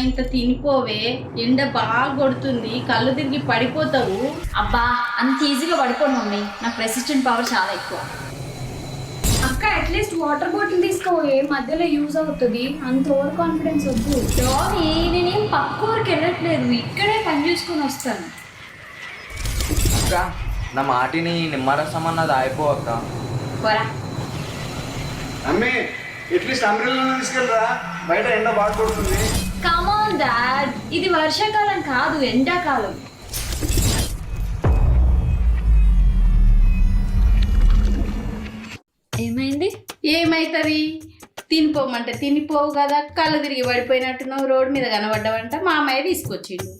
ఇంత తినిపోవే, ఎండ బాగా కొడుతుంది, కళ్ళు తిరిగి పడిపోతావు. అబ్బా అంత ఈజీగా పడిపోను మమ్మీ, నాకు రెసిస్టెంట్ పవర్ చాలా ఎక్కువ. అక్క అట్లీస్ట్ వాటర్ బాటిల్ తీసుకోవే, మధ్యలో యూజ్ అవుతుంది. అంత ఓవర్ కాన్ఫిడెన్స్ వద్దు. రాని నేనేం పక్క ఊరికి వెళ్ళట్లేదు, ఇక్కడే పని చూసుకొని వస్తాను. అక్క నా మాటిని నిమ్మరసం అన్నది అయిపోవక్క. పోరా. అమ్మి అట్లీస్ట్ అంబ్రెల్లా తీసుకెళ్ళరా, బయట ఎండ బాగా కొడుతుంది. కమ్ ఆన్ డాడ్, ఇది వర్షాకాలం కాదు ఎండాకాలం. ఏమైంది? ఏమైతుంది, తినిపోమంటే తినిపోవు కదా, కళ్ళు తిరిగి పడిపోయినట్టున్నావు, రోడ్డు మీద కనబడ్డావంట, మా అమ్మాయి తీసుకొచ్చిండు.